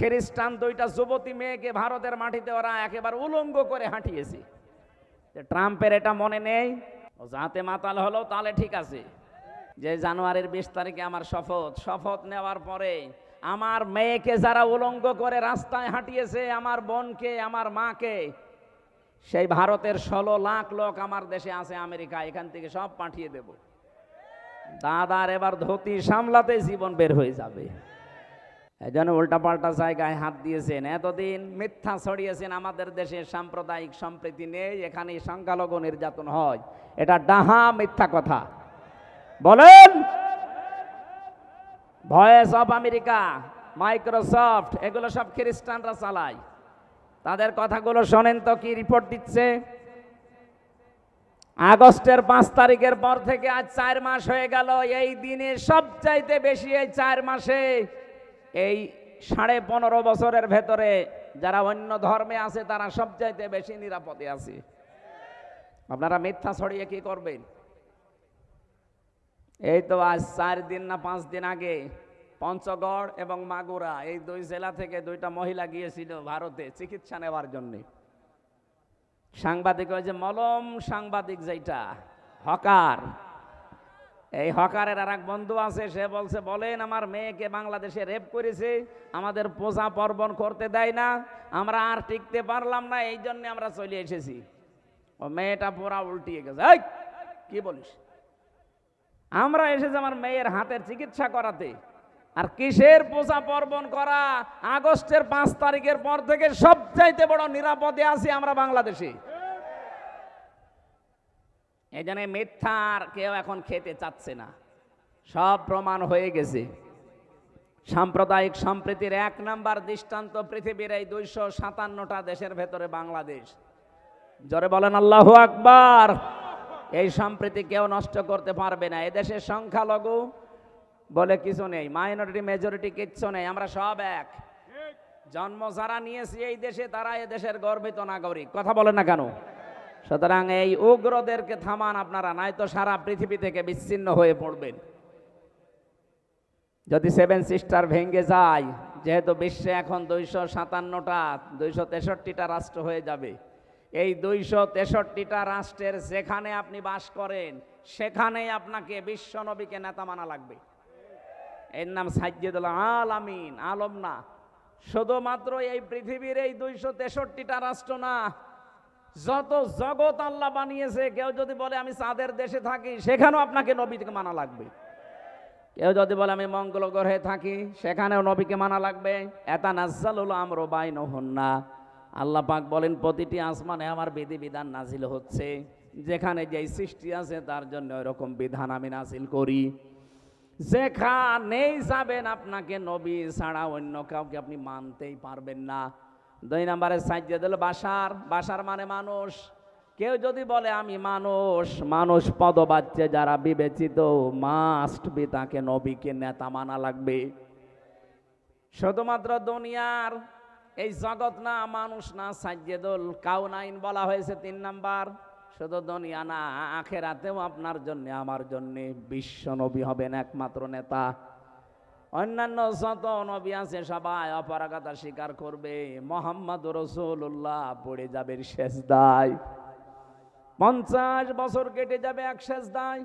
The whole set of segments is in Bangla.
খ্রিস্টান দুইটা যুবতী মেয়েকে ভারতের মাটিতে ওরা একেবারে উলঙ্গ করে হাঁটিয়েছে। ট্রাম্পের এটা মনে নেই? ও যাতে মাতাল হলো তাহলে ঠিক আছে, যে জানুয়ারির 20 তারিখে আমার শপথ নেওয়ার পরে আমার মেয়েকে যারা উলঙ্গ করে রাস্তায় হাঁটিয়েছে, আমার বোনকে, আমার মাকে, সেই ভারতের 16 লাখ লোক আমার দেশে আছে আমেরিকা, এখান থেকে সব পাঠিয়ে দেব। দাদার এবার ধুতি সামলাতে জীবন বের হয়ে যাবে। এই জন্য উল্টাপাল্টা জায়গায় হাত দিয়েছেন, এতদিন মিথ্যা ছড়িয়েছেন আমাদের দেশে সাম্প্রদায়িক সম্প্রীতি নেই, এখানে সংখ্যালঘু নির্যাতন হয়, এটা ডাহা মিথ্যা কথা। বলেন, ভয়েস অফ আমেরিকা, মাইক্রোসফট, এগুলো সব খ্রিস্টানরা চালায়। তাদের কথাগুলো শোনেন তো কি রিপোর্ট দিচ্ছে। আগস্টের 5 তারিখের পর থেকে আজ 4 মাস হয়ে গেল, এই দিনে সবচাইতে বেশি এই 4 মাসে এই 15.5 বছরের ভেতরে যারা অন্য ধর্মে আছে তারা সবচাইতে বেশি নিরাপদে আছে। আপনারা মিথ্যা ছড়িয়ে কি করবেন? এই তো আজ 4 দিন না 5 দিন আগে পঞ্চগড় এবং মাগুরা এই 2 জেলা থেকে 2টা মহিলা গিয়েছিল ভারতে চিকিৎসা নেওয়ার জন্য। সাংবাদিক, ওই যে মলম সাংবাদিক, যেটা হকার, এই হকারের আর এক বন্ধু আছে, সে বলছে, বলেন আমার মেয়েকে বাংলাদেশে রেপ করেছে, আমাদের পূজা পার্বণ করতে দেয় না, আমরা আর টিকতে পারলাম না, এই জন্য আমরা চলে এসেছি। ও মেয়েটা পুরা উল্টিয়ে গেছে। এই কি বলিস? আমরা এসেছি আমার মেয়ের হাতের চিকিৎসা করাতে, আর কিসের পূজা পার্বণ করা? আগস্টের 5 তারিখের পর থেকে সবচাইতে বড় নিরাপদে আছি আমরা বাংলাদেশে। এই জন্য মিথ্যার কেউ এখন খেতে চাচ্ছে না, সব প্রমাণ হয়ে গেছে। সাম্প্রদায়িক সম্প্রীতির 1 নাম্বার দৃষ্টান্ত পৃথিবীর এই 257টা দেশের ভেতরে বাংলাদেশ। জোরে বলেন আল্লাহু আকবার। এই সম্প্রীতি কেউ নষ্ট করতে পারবে না। এদেশে সংখ্যালঘু বলে কিছু নেই, মাইনরিটি মেজরিটি কিচ্ছু নেই, আমরা সব এক। জন্ম যারা নিয়েছি এই দেশে তারা এদেশের গর্বিত নাগরিক। কথা বলেন না কেন? সুতরাং এই উগ্রদেরকে থামান আপনারা, নাই তো সারা পৃথিবী থেকে বিচ্ছিন্ন হয়ে পড়বেন। যদি 7 সিস্টার ভেঙে যায়, যেহেতু বিশ্বে এখন 257টা 263টা রাষ্ট্র হয়ে যাবে, এই 263টা রাষ্ট্রের যেখানে আপনি বাস করেন সেখানেই আপনাকে বিশ্ব নবীকে নেতা মানা লাগবে। এর নাম সাইয়্যিদুল আলামিন, আলম না। শুধুমাত্র এই পৃথিবীর এই 263টা রাষ্ট্র না, যত জগৎ আল্লাহ বানিয়েছে, কেউ যদি বলে আমি চাঁদের দেশে থাকি, সেখানেও আপনাকে নবীকে মানা লাগবে। কেউ যদি বলে আমি মঙ্গল গ্রহে থাকি, সেখানেও নবীকে মানা লাগবে। ইয়াতানাজ্জালুল আমরু বাইনাহুন্না, আল্লাহ পাক বলেন প্রতিটি আসমানে আমার বিধিবিধান নাজিল হচ্ছে, যেখানে যেই সৃষ্টি আছে তার জন্য ওইরকম বিধান আমি নাজিল করি। যেখানেই যাবেন আপনাকে নবী ছাড়া অন্য কাউকে আপনি মানতেই পারবেন না। 2 নম্বরে সাইয়্যিদুল বাশার, বাশার মানে মানুষ। কেউ যদি বলে আমি মানুষ, মানুষ পদবাচ্যে যারা বিবেচিত, মাস্ট বি তাকে নবীকে নেতা মানা লাগবে। শুধুমাত্র দুনিয়ার এই জগৎ না, মানুষ না, সাইয়্যিদুল কাউনাইন বলা হয়েছে 3 নাম্বার। শুধু দুনিয়া না, আখেরাতেও আপনার জন্য আমার জন্য বিশ্ব নবী হবেন একমাত্র নেতা। অন্যান্য যত নবী আছে সবাই অপারগতা স্বীকার করবে, মুহাম্মদুর রাসূলুল্লাহ পড়ে যাবে সেজদায়। 50 বছর কেটে যাবে এক সেজদায়।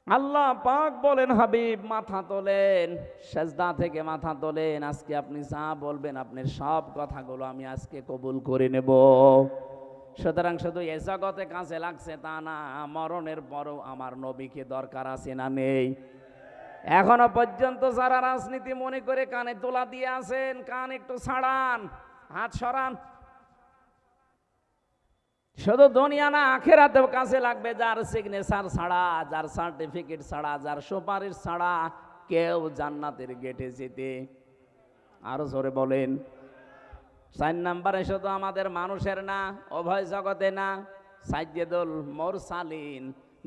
আল্লাহ পাক বলেন হাবিব মাথা তোলেন, সেজদা থেকে মাথা তোলেন, আজকে আপনি যা বলবেন আপনার সব কথাগুলো আমি আজকে কবুল করে নেব। সুতরাং শুধু এ জগতে কাজে লাগছে তা না, মরণের পরও আমার নবীকে দরকার আছে না নেই? এখনো পর্যন্ত যারা রাজনীতি মনে করে কানে তোলা দিয়ে আছেন, কান একটু ছাড়ান, হাত সরান। শুধু দুনিয়া না, আখেরাতেও কাজে লাগবে। যার সিগনেচার ছাড়া, যার সার্টিফিকেট ছাড়া, যার সুপারিশ ছাড়া কেউ জান্নাতের গেটে যেতে, আরো জোরে বলেন। 4 নম্বরে শুধু আমাদের মানুষের না, উভয় জগতে না, সাইয়্যিদুল মুরসালিন,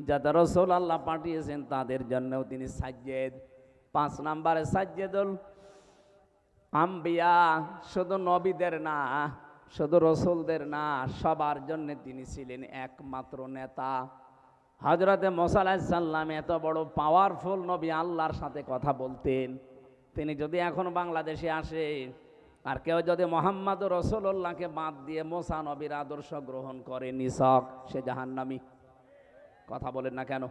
যাদের রাসূল আল্লাহ পাঠিয়েছেন তাদের জন্যও তিনি সাইয়্যিদ। 5 নম্বরে সাইয়্যিদুল আম্বিয়া, শুধু নবীদের না, শুধু রসুলদের না, সবার জন্য তিনি ছিলেন একমাত্র নেতা। হযরতে মুসা আলাইহিস সালাম এত বড় পাওয়ারফুল নবী, আল্লাহর সাথে কথা বলতেন, তিনি যদি এখন বাংলাদেশে আসে আর কেউ যদি মোহাম্মদ রসুল্লাহকে বাদ দিয়ে মুসা নবীর আদর্শ গ্রহণ করে নিছক, সে জাহান্নামী। কথা বলেন না কেন?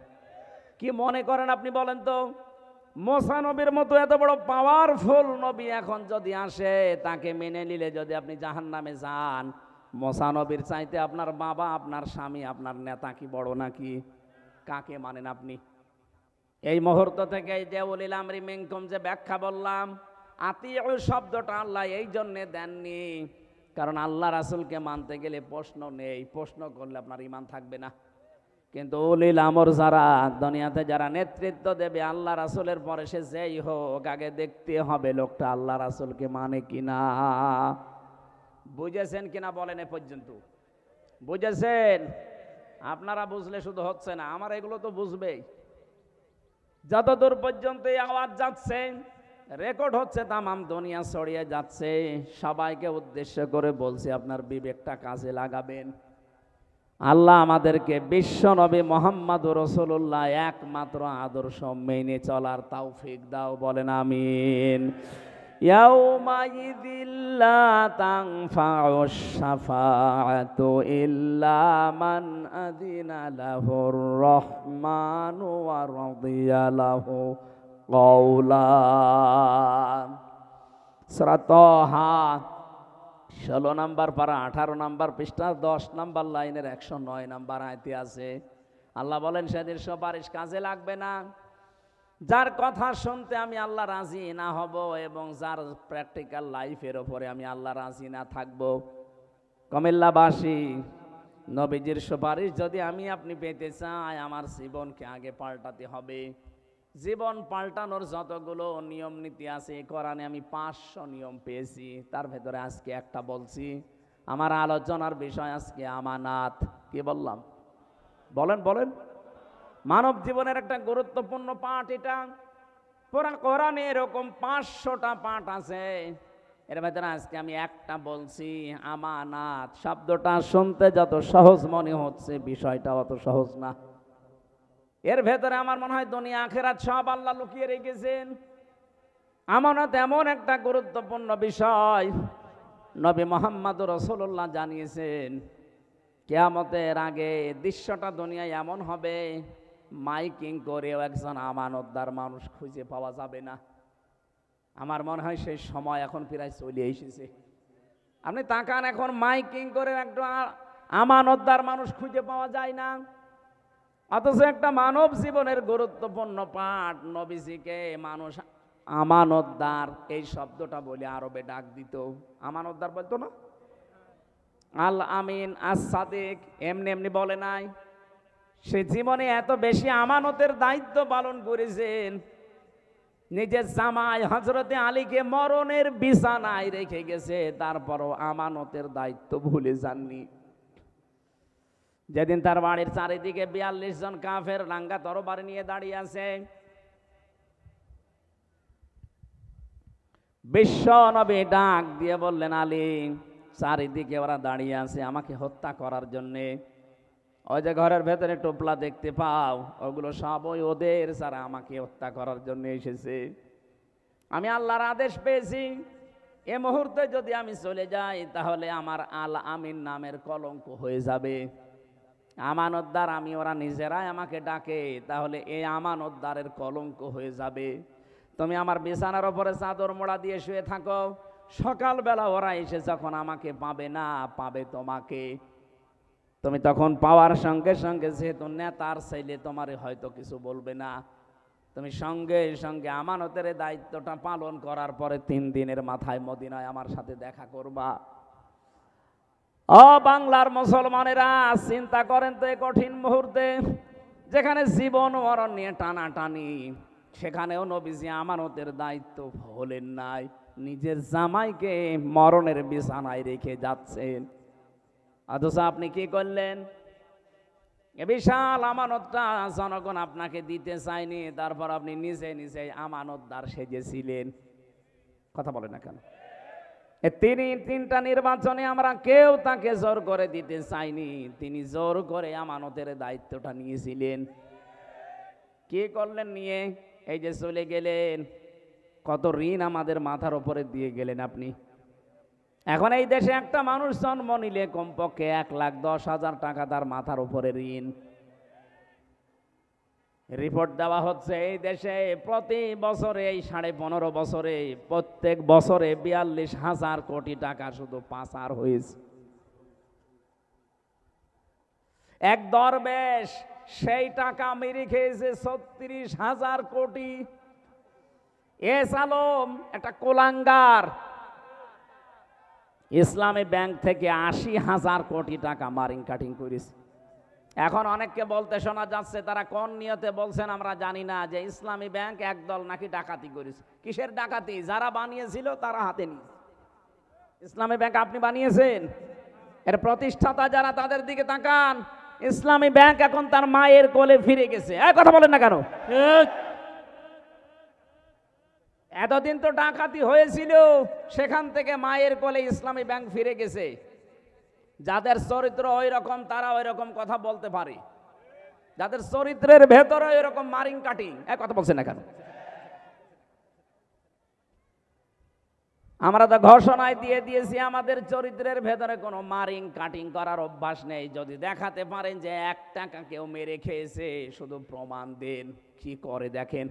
কি মনে করেন আপনি বলেন তো? মুসা নবীর মতো এত বড় পাওয়ারফুল নবী এখন যদি আসে, তাকে মেনে নিলে যদি আপনি জাহান্নামে যান, মুসা নবীর চাইতে আপনার বাবা, আপনার স্বামী, আপনার নেতা কি বড় নাকি? কাকে মানেন আপনি? এই মুহূর্ত থেকে যে উলিল আমরি মিনকুম যে ব্যাখ্যা বললাম, আতিউ শব্দটা আল্লাহ এই জন্যে দেননি, কারণ আল্লাহ রাসূলকে মানতে গেলে প্রশ্ন নেই, প্রশ্ন করলে আপনার ঈমান থাকবে না। কিন্তু উলিল আমর যারা দুনিয়াতে যারা নেতৃত্ব দেবে আল্লাহ রাসূলের পরে, সে যেই হোক, আগে দেখতে হবে লোকটা আল্লাহ রাসূলকে মানে কিনা। বুঝেছেন কিনা বলেন এ পর্যন্ত? বুঝেছেন? আপনারা বুঝলে শুধু হচ্ছে না, আমার এগুলো তো বুঝবেই। যতদূর পর্যন্ত এই আওয়াজ যাচ্ছে, রেকর্ড হচ্ছে, তামাম দুনিয়া ছড়িয়ে যাচ্ছে, সবাইকে উদ্দেশ্য করে বলছি, আপনার বিবেকটা কাজে লাগাবেন। আল্লাহ আমাদেরকে বিশ্ব নবী মুহাম্মদুর রাসূলুল্লাহ একমাত্র আদর্শ মেনে চলার তৌফিক দাও, বলেন আমিন। ইয়াউমাইযিল লা তানফাউশ শাফাআতু ইল্লা মান আযিনা লাহুর রাহমানু ওয়া রাদিয়া লাহু কওলা। সূরা তাহা 16 নম্বর পারা 18 নম্বর পৃষ্ঠা 10 নম্বর লাইনের 109 নম্বর আয়াতে আছে। আল্লাহ বলেন, সেদিন সুপারিশ কাজে লাগবে না, যার কথা শুনতে আমি আল্লাহ রাজি না হব এবং যার প্র্যাকটিক্যাল লাইফের ওপরে আমি আল্লাহ রাজি না থাকব। কুমিল্লাবাসী, নবীজির সুপারিশ যদি আমি আপনি পেতে চাই, আমার জীবনকে আগে পাল্টাতে হবে। জীবন পাল্টানোর যতগুলো নিয়ম নীতি আছে কোরআনে আমি 500 নিয়ম পেয়েছি, তার ভেতরে আজকে একটা বলছি। আমার আলোচনার বিষয় আজকে আমানাত। কি বললাম? বলেন বলেন। মানব জীবনের একটা গুরুত্বপূর্ণ পাঠ এটা। পুরা কোরআনে এরকম 500টা পাঠ আছে, এর ভেতরে আজকে আমি একটা বলছি, আমানাত। শব্দটা শুনতে যত সহজ মনে হচ্ছে, বিষয়টা অত সহজ না। এর ভেতরে আমার মনে হয় দুনিয়া আখিরাত সব আল্লাহ লুকিয়ে রেখেছেন। আমানত এমন একটা গুরুত্বপূর্ণ বিষয়, নবী মুহাম্মদুর রাসূলুল্লাহ জানিয়েছেন, কিয়ামতের আগে দৃশ্যটা দুনিয়ায় এমন হবে, মাইকিং করেও একজন আমানতদার মানুষ খুঁজে পাওয়া যাবে না। আমার মনে হয় সেই সময় এখন প্রায় চলে এসেছে। আপনি তাকান, এখন মাইকিং করে একটা আমানতদার মানুষ খুঁজে পাওয়া যায় না। অথচ একটা মানব জীবনের গুরুত্বপূর্ণ পাঠ, নবীজিকে মানুষ আমানতদার এই শব্দটা বলে আরবে ডাক দিত। আমানতদার বলতো না, আল আমিন, আস সাদিক, এমনি এমনি বলে নাই। সে জীবনে এত বেশি আমানতের দায়িত্ব পালন করেছেন, নিজের জামাই হযরতে আলীকে মরণের বিছানায় রেখে গেছে, তারপরও আমানতের দায়িত্ব ভুলে যাননি। যেদিন তার বাড়ির চারিদিকে 42 জন কাফের রাঙ্গা তরবারি নিয়ে দাঁড়িয়ে আছে, বিশ্ব নবী ডাক দিয়ে বললেন, আলী, চারিদিকে ওরা দাঁড়িয়ে আছে আমাকে হত্যা করার জন্যে। ওই যে ঘরের ভেতরে টোপলা দেখতে পাও, ওগুলো সবই ওদের, যারা আমাকে হত্যা করার জন্য এসেছে। আমি আল্লাহর আদেশ পেয়েছি, এ মুহূর্তে যদি আমি চলে যাই তাহলে আমার আল আমিন নামের কলঙ্ক হয়ে যাবে। আমানতদার আমি, ওরা নিজেরাই আমাকে ডাকে, তাহলে এই আমানতদারের কলঙ্ক হয়ে যাবে। তুমি আমার বিছানার ওপরে চাদর মোড়া দিয়ে শুয়ে থাকো, সকালবেলা ওরা এসে যখন আমাকে পাবে না, পাবে তোমাকে। তুমি তখন পাওয়ার সঙ্গে সঙ্গে, যেহেতু নেতার ছেলে, তোমার হয়তো কিছু বলবে না, তুমি সঙ্গে সঙ্গে আমানতের দায়িত্বটা পালন করার পরে 3 দিনের মাথায় মদিনায় আমার সাথে দেখা করবা। ও বাংলার মুসলমানেরা, চিন্তা করেন তো, এই কঠিন মুহূর্তে যেখানে জীবন মরণ নিয়ে টানাটানি, সেখানেও নবীজি আমানতের দায়িত্ব ভোলেন নাই, নিজের জামাইকে মরণের বিছানায় রেখে যাচ্ছেন। অথচ আপনি কি করলেন? এ বিশাল আমানতটা জনগণ আপনাকে দিতে চায়নি, তারপর আপনি নিজে নিজে আমানতদার সেজেছিলেন। কথা বলে না কেন? তিনি 3টা নির্বাচনে আমরা কেউ তাকে জোর করে দিতে চাইনি, তিনি জোর করে আমানতের দায়িত্বটা নিয়েছিলেন। কি করলেন নিয়ে? এই যে চলে গেলেন, কত ঋণ আমাদের মাথার উপরে দিয়ে গেলেন আপনি। এখন এই দেশে একটা মানুষ জন্ম নিলে কমপক্ষে 1,10,000 টাকা তার মাথার উপরে ঋণ। রিপোর্ট দেওয়া হচ্ছে এই দেশে প্রতি বছরে এই 15.5 বছরে প্রত্যেক বছরে 42,000 কোটি টাকা শুধু পাচার হয়েছে। এক দরবেশ সেই টাকা মেরে খেয়েছে 36,000 কোটি। এস আলম একটা কোলাঙ্গার ইসলামী ব্যাংক থেকে 80,000 কোটি টাকা মারিং কাটিং করেছে। এখন অনেককে বলতে শোনা যাচ্ছে, তারা কোন নিয়তে বলছেন আমরা জানি না, যে ইসলামী ব্যাংক একদল নাকি ডাকাতি করেছে। কিসের ডাকাতি? যারা বানিয়েছিল তারা হাতে নিয়েছে। ইসলামী ব্যাংক আপনি বানিয়েছেন? এর প্রতিষ্ঠাতা যারা, তাদের দিকে তাকান। ইসলামী ব্যাংক এখন তার মায়ের কোলে ফিরে গেছে। কথা বলেন না কেন? এতদিন তো ডাকাতি হয়েছিল, সেখান থেকে মায়ের কোলে ইসলামী ব্যাংক ফিরে গেছে। যাদের চরিত্র ওই রকম তারা ওই রকম কথা বলতে পারে, যাদের চরিত্রের ভেতরে ওই রকম মারিং কাটিং। কথা বলছেন না কেন? আমরা তো ঘোষণায় দিয়ে দিয়েছি আমাদের চরিত্রের ভেতরে কোনো মারিং কাটিং করার অভ্যাস নেই। যদি দেখাতে পারেন যে 1 টাকা কেউ মেরে খেয়েছে, শুধু প্রমাণ দেন। কি করে দেখেন।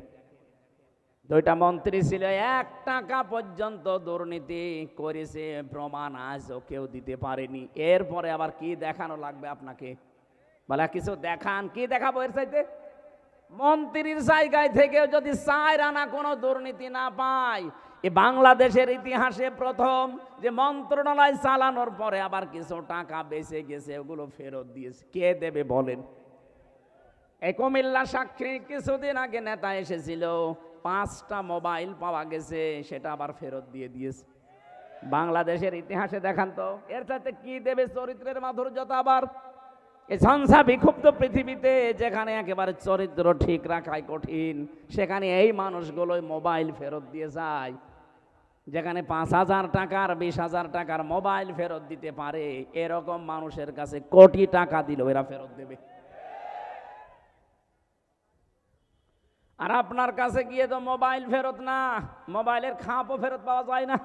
2টা মন্ত্রী ছিল, 1 টাকা পর্যন্ত দুর্নীতি করেছে, প্রমাণ আজও কেউ দিতে পারেনি। এরপরে আবার কি দেখানো লাগবে আপনাকে? বলে কিছু দেখান। কি দেখাবো এর চাইতে? মন্ত্রীর জায়গায় থেকেও যদি 4 আনা কোনো দুর্নীতি না পায়, এ বাংলাদেশের ইতিহাসে প্রথম যে মন্ত্রণালয় চালানোর পরে আবার কিছু টাকা বেঁচে গেছে, ওগুলো ফেরত দিয়েছে। কে দেবে বলেন? এই কুমিল্লা সাক্ষী কিছুদিন আগে নেতা এসেছিল, 5টা মোবাইল পাওয়া গেছে, সেটা আবার ফেরত দিয়ে দিয়েছে। বাংলাদেশের ইতিহাসে দেখান তো এর সাথে কি দেবে চরিত্রের মাধুর্যতা? আবার এই ঝঞ্ঝা বিক্ষুব্ধ পৃথিবীতে, যেখানে একেবারে চরিত্র ঠিক রাখাই কঠিন, সেখানে এই মানুষগুলোই মোবাইল ফেরত দিয়ে যায়। যেখানে 5,000 টাকার 20,000 টাকার মোবাইল ফেরত দিতে পারে, এরকম মানুষের কাছে কোটি টাকা দিলেও এরা ফেরত দেবে। আর আপনার কাছে গিয়ে তো মোবাইল ফেরত না, মোবাইলের খাপও ফেরত পাওয়া যায় না।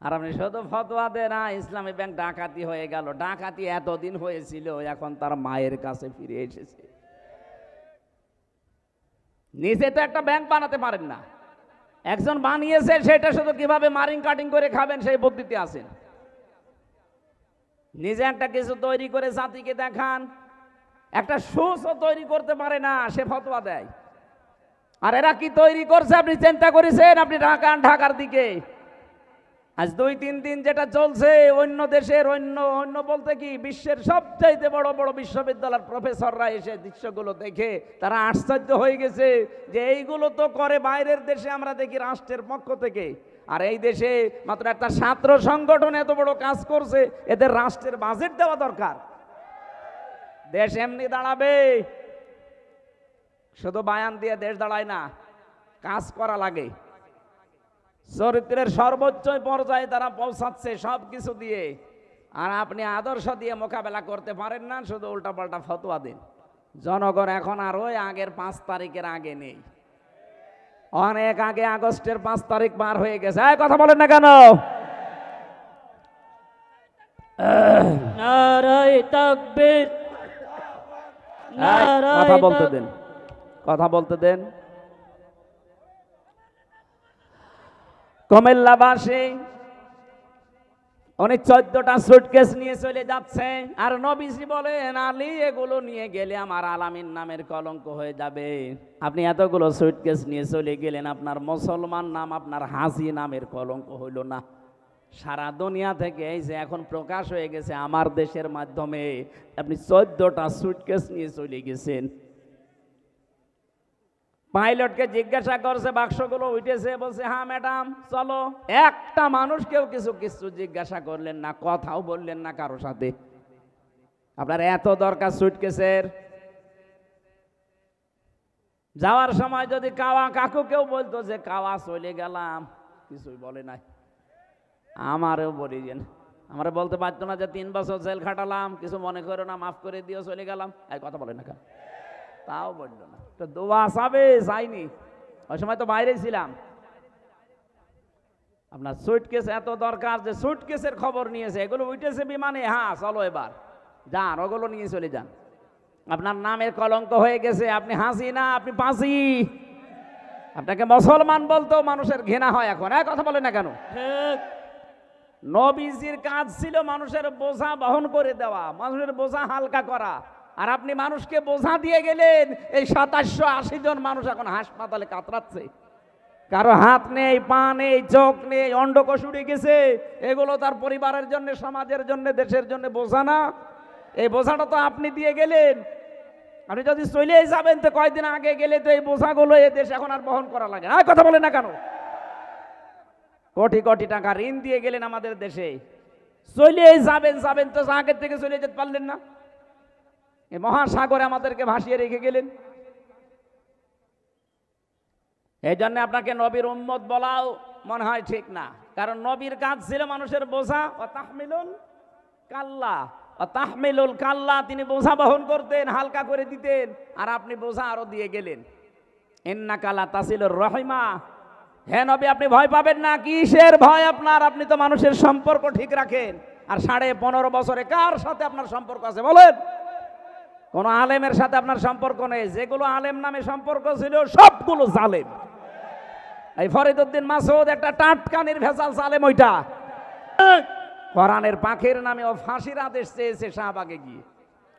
আর আপনি শুধু ফতোয়া দেন না ইসলামী ব্যাংক ডাকাতি হয়ে গেল। ডাকাতি এতদিন হয়েছিল, এখন তার মায়ের কাছে ফিরে এসেছে। নিজে তো একটা ব্যাংক বানাতে পারেন না, একজন বানিয়েছে, সেটা শুধু কিভাবে মারিং কাটিং করে খাবেন সেই বুদ্ধিতে আছেন। নিজে একটা কিছু তৈরি করে জাতিকে দেখান। একটা সুসও তৈরি করতে পারে না, সে ফতোয়া দেয়। আর এরা কি তৈরি করছে আপনি চিন্তা করেছেন? আপনি ঢাকার দিকে আজ 2-3 দিন যেটা চলছে, অন্য দেশের অন্য বলতে কি বিশ্বের সবচাইতে বড় বড় বিশ্ববিদ্যালয়ের প্রফেসররা এসে দৃশ্যগুলো দেখে তারা আশ্চর্য হয়ে গেছে যে এইগুলো তো করে বাইরের দেশে, আমরা দেখি রাষ্ট্রের পক্ষ থেকে। আর এই দেশে মাত্র একটা ছাত্র সংগঠন এত বড় কাজ করছে, এদের রাষ্ট্রের বাজেট দেওয়া দরকার। দেশ এমনি দাঁড়াবে, শুধু বায়ান দিয়ে দেশ দাঁড়ায় না, কাজ করা লাগে। চরিত্রের সর্বোচ্চ পর্যায়ে তারা পৌঁছাচ্ছে সব কিছু দিয়ে। আর আপনি আদর্শ দিয়ে মোকাবেলা করতে পারেন না, শুধু উল্টাপাল্টা ফতোয়া দেন। জনগণ এখন আর ওই আগের 5 তারিখের আগে নেই, অনেক আগে আগস্টের 5 তারিখ পার হয়ে গেছে। কথা বলেন না কেন? নারায়ে তাকবীর, কথা বলতে দেন, কথা বলতে দেন। কুমিল্লাবাসী উনি 14টা সুটকেস নিয়ে চলে যাচ্ছে, আর নবীজি বলেন আলী এগুলো নিয়ে গেলে আমার আলামিন নামের কলঙ্ক হয়ে যাবে। আপনি এতগুলো সুটকেস নিয়ে চলে গেলেন, আপনার মুসলমান নাম আপনার হাজি নামের কলঙ্ক হইল না। সারা দুনিয়া থেকে এই যে এখন প্রকাশ হয়ে গেছে আমার দেশের মাধ্যমে, আপনি 14টা সুটকেস নিয়ে চলে গেছেন। পাইলটকে জিজ্ঞাসা করছে বাক্সগুলো উঠেছে, বলছে হ্যাঁ ম্যাডাম চলো। একটা মানুষকেও কিছু জিজ্ঞাসা করলেন না, কথাও বললেন না কারো সাথে। আপনার এত দরকার সুটকেসের? যাওয়ার সময় যদি কাকু কেউ বলতো যে কাওয়া চলে গেলাম, কিছুই বলে নাই। আমারও বলিছেন, আমরা বলতে পারতো না যে 3 বছর জেল খাটালাম, কিছু মনে করো না, মাফ করে দিও, চলে গেলাম। এই কথা বলে না কেন? তাও বললো না। তো দোয়া চাবে, চাইনি। ওই সময় তো বাইরে ছিলাম। আপনার সুটকেস এত দরকার যে সুটকেসের খবর নিয়েছে, এগুলো উঠেছে বিমানে, হ্যাঁ চলো এবার যান, ওগুলো নিয়ে চলে যান। আপনার নামের কলঙ্ক হয়ে গেছে, আপনি হাসি না, আপনি পাসি। আপনাকে মুসলমান বলতেও মানুষের ঘৃণা হয় এখন, কথা বলে না কেন? ঠিক। নবীজির কাজ ছিল মানুষের বোঝা বহন করে দেওয়া, মানুষের বোঝা হালকা করা, আর আপনি মানুষকে বোঝা দিয়ে গেলেন। এই 2780 জন মানুষ এখন হাসপাতালে কাতরাচ্ছে, কারো হাত নেই, পা নেই, চোখ নেই, অন্ডকোষ উড়ে গেছে। এগুলো তার পরিবারের জন্য, সমাজের জন্য, দেশের জন্য বোঝা না? এই বোঝাটা তো আপনি দিয়ে গেলেন। আপনি যদি চলে যাবেন তো কয়েকদিন আগে গেলে তো এই বোঝাগুলো এই দেশ এখন আর বহন করা লাগে না, কথা বলে না কেন? কোটি কোটি টাকা ঋণ দিয়ে গেলেন আমাদের দেশে, চলে যাবেন তো আগের থেকে চলে যেতে পারলেন না। এই মহাসাগরে আমাদেরকে ভাসিয়ে রেখে গেলেন। এই জন্য আপনাকে নবীর উম্মত বলাও মনে হয় ঠিক না, কারণ নবীর কাজ ছিল মানুষের বোঝা ও তাহমিলুল কাল্লা, ও তাহমিলুল কাল্লা, তিনি বোঝা বহন করতেন, হালকা করে দিতেন, আর আপনি বোঝা আরো দিয়ে গেলেন। ইন্নাকা লা তাসিলুর রহিমা, হে নবী আপনি ভয় পাবেন না। কিসের ভয় আপনার? আপনি তো মানুষের সম্পর্ক ঠিক রাখেন। আর 15.5 বছরে কার সাথে আপনার সম্পর্ক আছে বলেন? কোন আলেমের সাথে আপনার সম্পর্ক নেই। যেগুলো আলেম নামে সম্পর্ক ছিল সবগুলো জালেম। এই ফরিদউদ্দিন মাসুদ একটা টাটকা নির্ভেজাল জালেম। ওইটা কোরআনের পাখির নামে ও ফাঁসির আদেশ চেয়েছে শাহবাগে গিয়ে,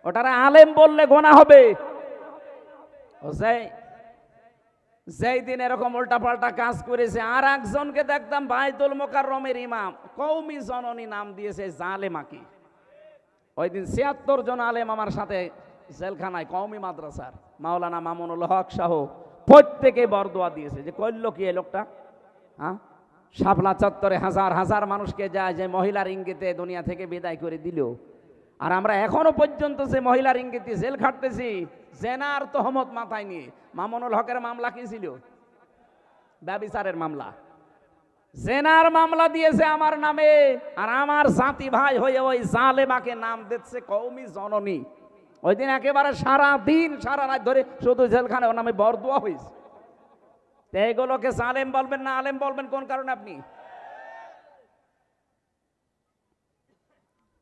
ওটারে আলেম বললে গোনা হবে। যেই দিন এরকম উল্টাপাল্টা কাজ করেছে, আর একজনকে দেখতাম বাইতুল মোকাররমের ইমাম, কওমি জননী নাম দিয়েছে জালেমাকি। ওই দিন 76 জন আলেম আমার সাথে জেলখানায়, কওমি মাদ্রাসার মাওলানা মামুনুল হক সহ প্রত্যেকে বরদোয়া দিয়েছে যে কইল কি এই লোকটা, হ্যাঁ শাপলা চত্বরে হাজার হাজার মানুষকে যায় যে মহিলার ইঙ্গিতে দুনিয়া থেকে বিদায় করে দিল। আর আমরা এখনো পর্যন্ত যে মহিলার ইঙ্গিতে জেল খাটতেছি জেনার তহমত মাথায় নিয়ে। মামুনুল হকের মামলা কি ছিল? ব্যভিচারের মামলা। জেনার মামলা দিয়েছে আমার নামে, আর আমার জাতি ভাই হয়ে ওই জালেমাকে নাম দিচ্ছে কওমি জননী। ওই দিন একেবারে সারা দিন সারা রাত ধরে শুধু জেলখানে ওর নামে বরদোয়া হয়েছে। এইগুলোকে জালেম বলবেন না আলেম বলবেন কোন কারণে আপনি?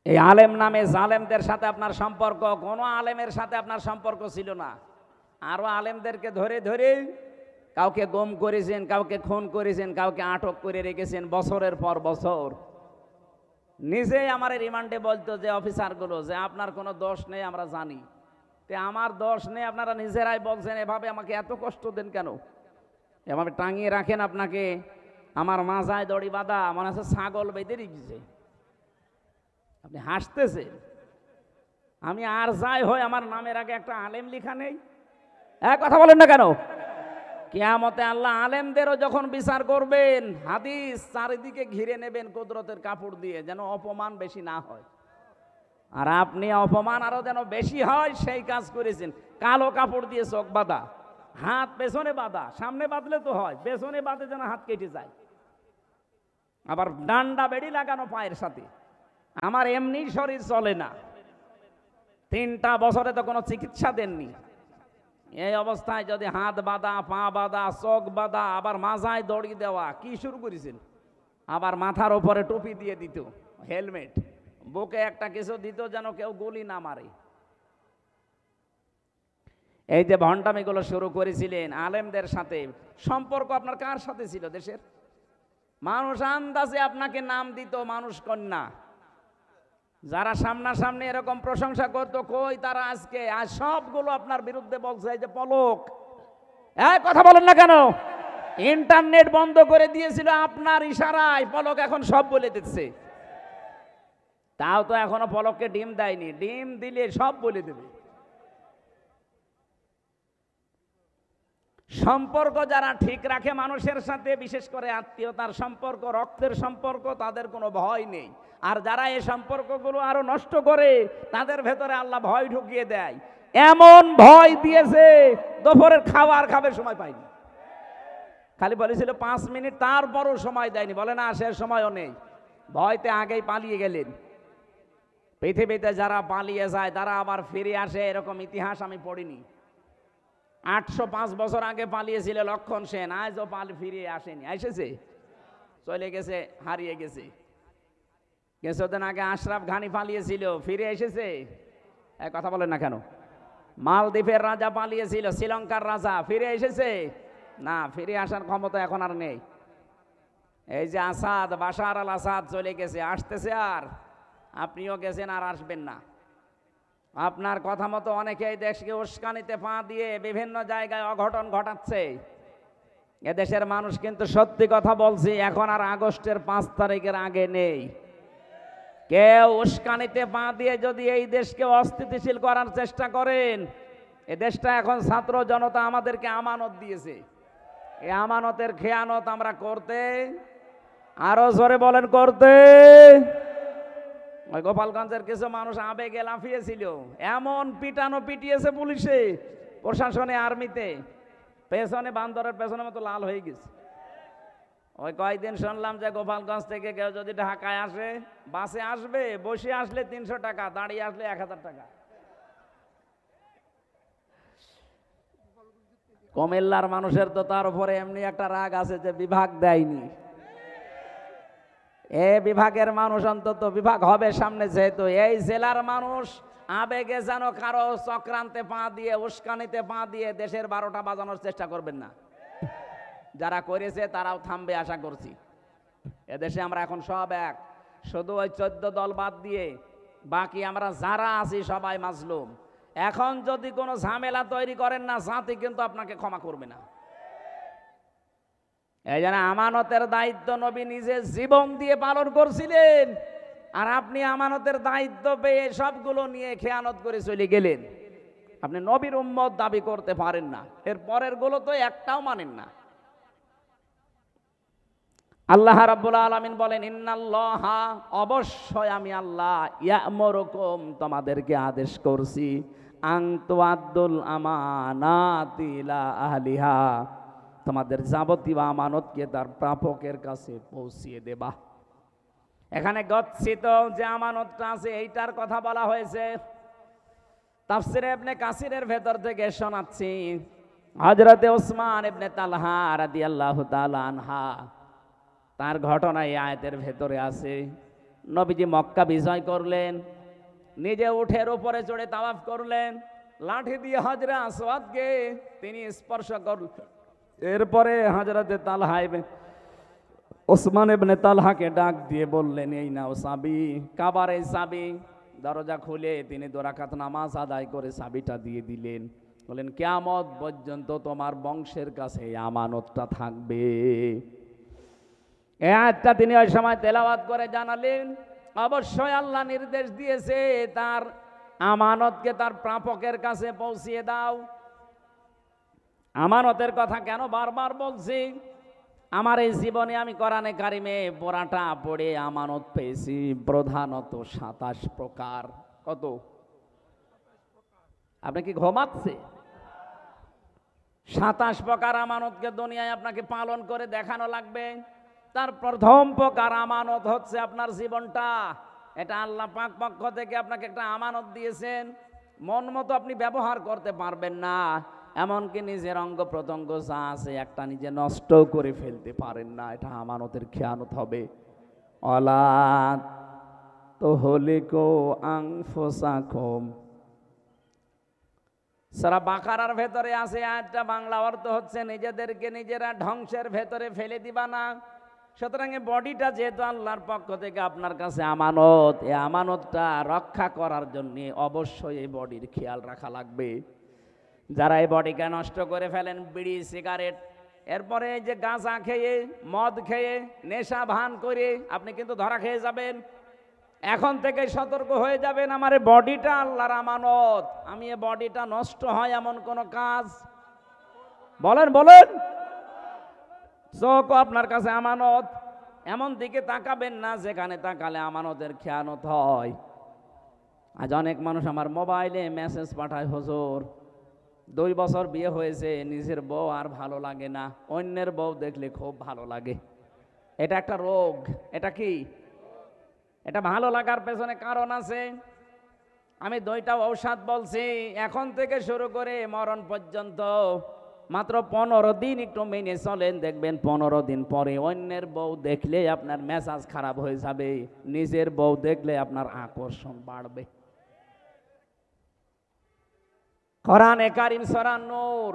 এই আলেম নামে জালেমদের সাথে আপনার সম্পর্ক, কোনো আলেমের সাথে আপনার সম্পর্ক ছিল না। আরো আলেমদেরকে ধরে ধরে কাউকে গুম করেছেন, কাউকে খুন করেছেন, কাউকে আটক করে রেখেছেন বছরের পর বছর। নিজেই আমার রিমান্ডে বলতো যে অফিসারগুলো যে আপনার কোনো দোষ নেই, আমরা জানি, তে আমার দোষ নেই, আপনারা নিজেরাই বলছেন, এভাবে আমাকে এত কষ্ট দেন কেন? এভাবে টাঙিয়ে রাখেন আপনাকে, আমার মাজায় দড়ি বাঁধা, মনে হচ্ছে ছাগল বেঁধে রেখেছে। আপনি হাসতেছেন, আমি আর যাই হয় আমার নামের আগে একটা আলেম লেখা নেই। কথা বলেন না কেন? কিয়ামতে আল্লাহ আলেমদেরও যখন বিচার করবেন, হাদিস চারিদিকে ঘিরে নেবেন কুদরতের কাপড় দিয়ে, যেন অপমান বেশি না হয়। আর আপনি অপমান আরো যেন বেশি হয় সেই কাজ করেছেন। কালো কাপড় দিয়ে চোখ বাঁধা, হাত পেছনে বাঁধা, সামনে বাঁধলে তো হয়, পেছনে বাঁধে যেন হাত কেটে যায়। আবার ডান্ডা বেড়ি লাগানো পায়ের সাথে। আমার এমনি শরীর চলে না, 3টা বছরে তো কোনো চিকিৎসা দেননি। এই অবস্থায় যদি হাত বাঁধা, পা বাঁধা, চোখ বাঁধা, আবার মাজায় দড়ি দেওয়া, কি শুরু করেছেন? আবার মাথার উপরে টুপি দিয়ে দিত, হেলমেট, বুকে একটা কিছু দিত যেন কেউ গুলি না মারে। এই যে ভণ্ডামিগুলো শুরু করেছিলেন আলেমদের সাথে, সম্পর্ক আপনার কার সাথে ছিল? দেশের মানুষ আন্দাজে আপনাকে নাম দিত মানুষ কন্যা। যারা সামনাসামনি এরকম প্রশংসা করতো, কই তারা আজকে? আজ সবগুলো আপনার বিরুদ্ধে বলছে। এই যে পলক, কথা বলেন না কেন? ইন্টারনেট বন্ধ করে দিয়েছিল আপনার ইশারায়, পলক এখন সব বলে দিচ্ছে। তাও তো এখনো পলককে ডিম দেয়নি, ডিম দিলে সব বলে দেবে। সম্পর্ক যারা ঠিক রাখে মানুষের সাথে, বিশেষ করে আত্মীয়তার সম্পর্ক, রক্তের সম্পর্ক, তাদের কোনো ভয় নেই। আর যারা এই সম্পর্কগুলো আরো নষ্ট করে, তাদের ভেতরে আল্লাহ ভয় ঢুকিয়ে দেয়। এমন ভয় দিয়েছে দুপুরের খাবার খাবার সময় পাইনি, খালি বলেছিল 5 মিনিট, তারপরও সময় দেয়নি। বলে না সে সময়ও নেই, ভয়তে আগেই পালিয়ে গেলেন। পৃথিবীতে যারা পালিয়ে যায় তারা আবার ফিরে আসে, এরকম ইতিহাস আমি পড়িনি। 805 বছর আগে পালিয়েছিল লক্ষণ সেন, আজও ফিরে আসেনি। এসেছে, চলে গেছে, হারিয়ে গেছে। কিছুদিন আগে আশরাফ ঘানি পালিয়েছিল, ফিরে এসেছে? কথা বলেন না কেন? মালদ্বীপের রাজা পালিয়েছিল, শ্রীলঙ্কার রাজা, ফিরে এসেছে? না, ফিরে আসার ক্ষমতা এখন আর নেই। এই যে আসাদ, বাশার আল আসাদ চলে গেছে, আসতেছে আর? আপনিও গেছেন আর আসবেন না। আপনার কথা মতো অনেকে এই দেশকে উস্কানিতে পা দিয়ে বিভিন্ন জায়গায় অঘটন ঘটাচ্ছে। এদেশের মানুষ কিন্তু সত্যি কথা বলছি, এখন আর আগস্টের 5 তারিখের আগে নেই। কেউ উস্কানিতে পা দিয়ে যদি এই দেশকে অস্থিতিশীল করার চেষ্টা করেন, এ দেশটা এখন ছাত্র জনতা আমাদেরকে আমানত দিয়েছে, এই আমানতের খেয়ানত আমরা করতে, আরো জোরে বলেন, করতে। ওই গোপালগঞ্জের কিছু মানুষ আবেগে লাফিয়েছিল, এমন পিটানো পিটিয়েছে পুলিশে, প্রশাসনে, আর্মিতে, পেছনে বান্দরের পেছনের মতো লাল হয়ে গেছে। ওই কয়েকদিন শুনলাম যে গোপালগঞ্জ থেকে কেউ যদি ঢাকায় আসে, বাসে আসবে, বসে আসলে 300 টাকা, দাঁড়িয়ে আসলে 1000 টাকা। কুমিল্লার মানুষের তো তার উপরে এমনি একটা রাগ আছে যে বিভাগ দেয়নি। এ বিভাগের মানুষ অন্তত বিভাগ হবে সামনে, যেহেতু এই জেলার মানুষ আবেগে যেন কারো চক্রান্তে পা দিয়ে, উস্কানিতে পা দিয়ে দেশের 12টা বাজানোর চেষ্টা করবেন না। যারা করেছে তারাও থামবে আশা করছি। এদেশে আমরা এখন সব এক, শুধু ওই 14 দল বাদ দিয়ে বাকি আমরা যারা আছি সবাই মাজলুম। এখন যদি কোনো ঝামেলা তৈরি করেন না, জাতি কিন্তু আপনাকে ক্ষমা করবে না। এই জন্য আমানতের দায়িত্ব নবী নিজে জীবন দিয়ে পালন করছিলেন, আর আপনি আমানতের দায়িত্ব পেয়ে সবগুলো নিয়ে খেয়ানত করে চলে গেলেন। আপনি নবীর উম্মত দাবি করতে পারেন না, এর পরের গুলো তো একটাও মানেন না। আল্লাহ রাব্বুল আলামিন বলেন, ইন্নাল্লাহা, অবশ্যই আমি আল্লাহ, ইয়া'মুরুকুম, তোমাদেরকে আদেশ করছি, আন তুআদ্দুল আমানাতি ইলা আহলিহা, তোমাদের যাবতীয় আমানতকে তার প্রাপকের কাছে পৌঁছিয়ে দেবা। এখানে গচ্ছিত যে আমানতটা আছে এইটার কথা বলা হয়েছে। তাফসিরে ইবনে কাসিরের ভেতর থেকে শোনাচ্ছি, হযরতে ওসমান ইবনে তালহা রাদিয়াল্লাহু তাআলা আনহা, তার ঘটনা এই আয়াতের ভেতরে আছে। নবীজি মক্কা বিজয় করলেন, নিজে উঠের উপরে চড়ে তাওয়াফ করলেন, লাঠি দিয়ে হাজরা আসওয়াদকে তিনি স্পর্শ করলেন। এরপরে হযরতে তালহা ওসমান ইবনে তালহাকে ডাক দিয়ে বললেন, এই নাও চাবি, কাবার এই চাবি। দরজা খুলে তিনি 2 রাকাত নামাজ আদায় করে চাবিটা দিয়ে দিলেন, বললেন, কিয়ামত পর্যন্ত তোমার বংশের কাছে এই আমানতটা থাকবে। এই আয়াতটা তিনি ওই সময় তেলাওয়াত করে জানালেন, অবশ্যই আল্লাহ নির্দেশ দিয়েছে তার আমানতকে তার প্রাপকের কাছে পৌঁছিয়ে দাও। আমানতের কথা কেন বারবার বলছি? আমার এই জীবনে আমি কোরআনে কারিমে পড়াটা পড়ে আমানত পেয়েছি প্রধানত 27 প্রকার। কত? আপনি কি ঘুমাচ্ছে? 27 প্রকার আমানতকে দুনিয়ায় আপনাকে পালন করে দেখানো লাগবে। তার প্রথম প্রকার আমানত হচ্ছে আপনার জীবনটা। এটা আল্লাহ পাক পক্ষ থেকে আপনাকে একটা আমানত দিয়েছেন, মন মতো আপনি ব্যবহার করতে পারবেন না, এমনকি নিজের অঙ্গ প্রত্যঙ্গ যা আছে একটা নিজে নষ্ট করে ফেলতে পারেন না, এটা আমানতের খেয়ানত হবে। অলা তুহলিকু আনফুসাকুম, সূরা বাকারার ভেতরে আছে আয়াতটা, বাংলা অর্থ হচ্ছে নিজেদেরকে নিজেরা ধ্বংসের ভেতরে ফেলে দিবা না। সুতরাং এই বডিটা যেহেতু আল্লাহর পক্ষ থেকে আপনার কাছে আমানত, এই আমানতটা রক্ষা করার জন্য অবশ্যই এই বডির খেয়াল রাখা লাগবে। যারা এই বডিকে নষ্ট করে ফেলেন, বিড়ি, সিগারেট, এরপরে এই যে গাঁজা খেয়ে, মদ খেয়ে, নেশা ভান করে আপনি কিন্তু ধরা খেয়ে যাবেন। এখন থেকে সতর্ক হয়ে যাবেন, আমার এই বডিটা আল্লাহর আমানত, আমি এই বডিটা নষ্ট হয় এমন কোন কাজ বলেন বলেন। চোখ আপনার কাছে আমানত, এমন দিকে তাকাবেন না যেখানে তাকালে আমানতের খেয়ানত হয়। আজ অনেক মানুষ আমার মোবাইলে মেসেজ পাঠায়, হুজুর 2 বছর বিয়ে হয়েছে, নিজের বউ আর ভালো লাগে না, অন্যের বউ দেখলে খুব ভালো লাগে। এটা একটা রোগ। এটা কি? এটা ভালো লাগার পেছনে কারণ আছে। আমি 2টা ঔষধ বলছি, এখন থেকে শুরু করে মরণ পর্যন্ত মাত্র 15 দিন একটু মেনে চলেন, দেখবেন 15 দিন পরে অন্যের বউ দেখলে আপনার মেজাজ খারাপ হয়ে যাবে, নিজের বউ দেখলে আপনার আকর্ষণ বাড়বে। কোরআনে কারীম সূরা নূর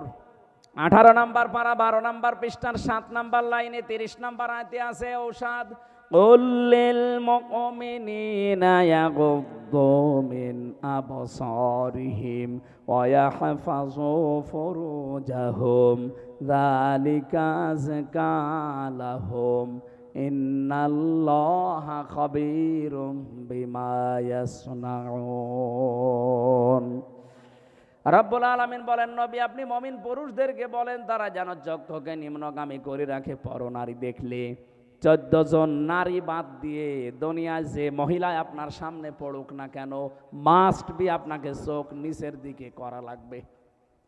18 নম্বর পারা 12 নম্বর পৃষ্ঠার 7 নম্বর লাইনে 30 নম্বর আয়াতে আছে ঔষধ। কুল্লিল মুমিনিনা ইয়াগুদ্দু মিন আবসারিহিম ওয়া ইয়াহফাযু ফুরুজাহুম যালিকা আযকা লাহুম ইন্নাল্লাহা খাবীরুম বিমা ইয়াসনাউন। রব্বুল আলামিন বলেন, নবী আপনি মুমিন পুরুষদেরকে বলেন তারা যেন চক্ষুকে নিম্নগামী করে রাখে পরনারী দেখলে। 14 জন নারী বাদ দিয়ে দুনিয়ায় যে মহিলায় আপনার সামনে পড়ুক না কেন, মাস্ট বি আপনাকে চোখ নিচের দিকে করা লাগবে।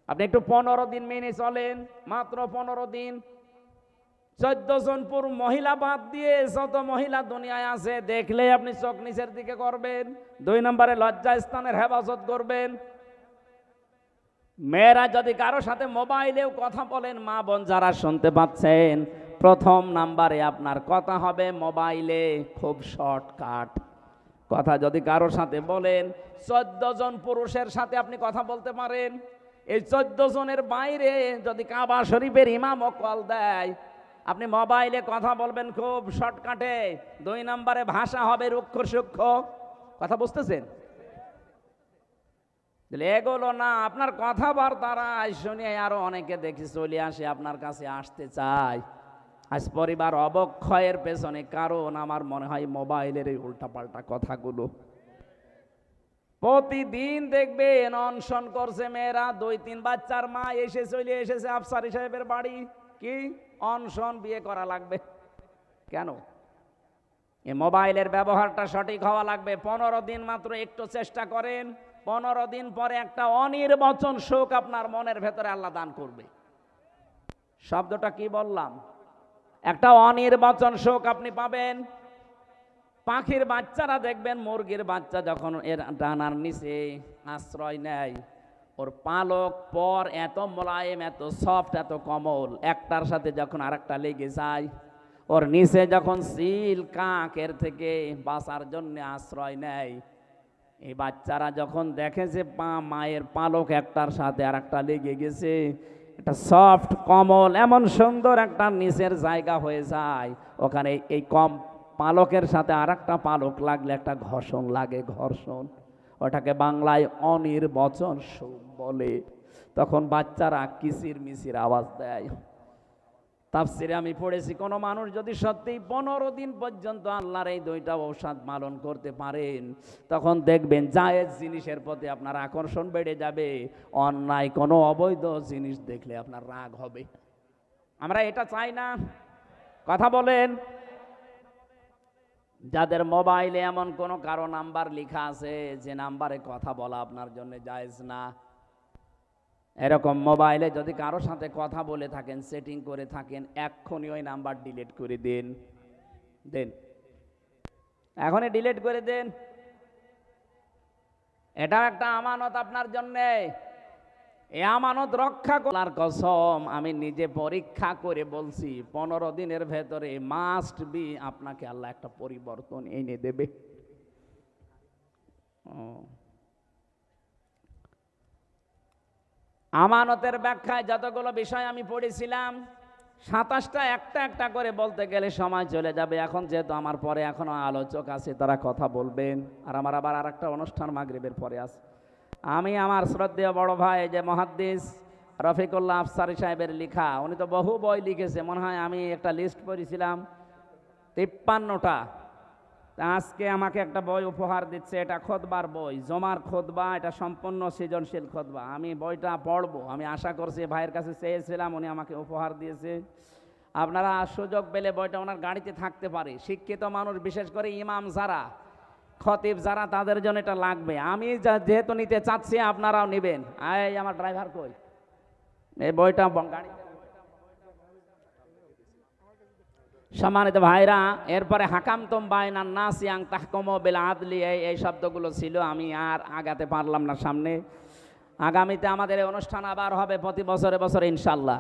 আপনি একটু 15 দিন মেনে চলেন, মাত্র 15 দিন। 14 জন মহিলা বাদ দিয়ে যত মহিলা দুনিয়ায় আছে দেখলে আপনি চোখ নিচের দিকে করবেন। 2 নম্বরে লজ্জা স্থানের হেফাজত করবেন। মেয়েরা যদি কারো সাথে মোবাইলেও কথা বলেন, মা বোন যারা শুনতে পাচ্ছেন, প্রথম নাম্বারে আপনার কথা হবে মোবাইলে, খুব শর্টকাট কথা। যদি কারো সাথে বলেন, 14 জন পুরুষের সাথে আপনি কথা বলতে পারেন, এই 14 জনের বাইরে যদি কাবা শরীফের ইমামও কল দেয়, আপনি মোবাইলে কথা বলবেন খুব শর্টকাটে। 2 নম্বরে ভাষা হবে রুক্ষ সূক্ষ্ম। কথা বুঝতেছেন? এগুলো না, আপনার কথাবার্তারা শুনে আরো অনেকে দেখি চলে আসে, আপনার কাছে আসতে চায়। আজ পরিবার অবক্ষয়ের পেছনে কারণ আমার মনে হয় মোবাইলের এই উল্টাপাল্টা কথাগুলো। প্রতিদিন দেখবেন অনশন করছে মেয়েরা, 2-3 বাচ্চার মা এসে চলে এসেছে আফসারি সাহেবের বাড়ি, কি অনশন, বিয়ে করা লাগবে। কেন? এই মোবাইলের ব্যবহারটা সঠিক হওয়া লাগবে। 15 দিন মাত্র একটু চেষ্টা করেন, 15 দিন পরে একটা অনির্বচন সুখ আপনার মনের ভেতরে আল্লাহ দান করবে। শব্দটা কি বললাম? একটা অনির্বচন সুখ আপনি পাবেন। পাখির বাচ্চারা দেখবেন, মুরগির বাচ্চা যখন এর ডানার নিচে আশ্রয় নেয়, ওর পালক পর এত মোলায়েম, এত সফট, এত কোমল, একটার সাথে যখন আরেকটা লেগে যায়, ওর নিচে যখন সিল কাকের থেকে বাঁচার জন্য আশ্রয় নেয়, এই বাচ্চারা যখন দেখে যে মায়ের পালক একটার সাথে আর একটা লেগে গেছে, এটা সফট কোমল, এমন সুন্দর একটা নিচের জায়গা হয়ে যায়, ওখানে এই কম পালকের সাথে আর একটা পালক লাগলে একটা ঘর্ষণ লাগে, ঘর্ষণ। ওটাকে বাংলায় অনির্বচন সুখ বলে। তখন বাচ্চারা কিচির মিচির আওয়াজ দেয়। তাফসিরে আমি পড়েছি, কোনো মানুষ যদি সত্যিই 15 দিন পর্যন্ত আল্লাহর এই 2টা ঔষধ পালন করতে পারেন, তখন দেখবেন জায়েজ জিনিসের প্রতি আপনার আকর্ষণ বেড়ে যাবে, অন্যায় কোনো অবৈধ জিনিস দেখলে আপনার রাগ হবে। আমরা এটা চাই না? কথা বলেন। যাদের মোবাইলে এমন কোনো কারো নাম্বার লেখা আছে যে নাম্বারে কথা বলা আপনার জন্য জায়েজ না, এরকম মোবাইলে যদি কারো সাথে কথা বলে থাকেন, সেটিং করে থাকেন, এক্ষুনি ওই নাম্বার ডিলিট করে দেন। এখনই ডিলিট করে দেন। এটা একটা আমানত আপনার জন্যে। এই আমানত রক্ষা করার কসম আমি নিজে পরীক্ষা করে বলছি, 15 দিনের ভেতরে মাস্ট বি আপনাকে আল্লাহ একটা পরিবর্তন এনে দেবে। আমানতের ব্যাখ্যায় যতগুলো বিষয় আমি পড়েছিলাম, 27টা একটা একটা করে বলতে গেলে সময় চলে যাবে। এখন যেহেতু আমার পরে এখনো আলোচক আছে, তারা কথা বলবেন, আর আমার আবার আরেকটা অনুষ্ঠান মাগরিবের পরে আছে। আমি আমার শ্রদ্ধেয় বড় ভাই যে মুহাদ্দিস রফিকুল্লাহ আফসারি সাহেবের লেখা, উনি তো বহু বই লিখেছে, মনে হয় আমি একটা লিস্ট পড়েছিলাম 53টা। আজকে আমাকে একটা বই উপহার দিচ্ছে, এটা খুতবার বই, জমার খুতবা, এটা সম্পূর্ণ সৃজনশীল খুতবা। আমি বইটা পড়বো, আমি আশা করছি, ভাইয়ের কাছে চেয়েছিলাম, উনি আমাকে উপহার দিয়েছে। আপনারা সুযোগ পেলে বইটা ওনার গাড়িতে থাকতে পারে। শিক্ষিত মানুষ, বিশেষ করে ইমাম যারা, খতিব যারা, তাদের জন্য এটা লাগবে। আমি যেহেতু নিতে চাচ্ছি, আপনারাও নেবেন। এই আমার ড্রাইভার কই? এই বইটা গাড়িতে সম্মানিত ভাইরা, এরপরে হাকামতুম বাইনান নাসি আন তাহকুমু বিল আদলি, এই শব্দগুলো ছিল, আমি আর আগাতে পারলাম না সামনে। আগামীতে আমাদের এই অনুষ্ঠান আবার হবে প্রতি বছরে বছরে ইনশাআল্লাহ।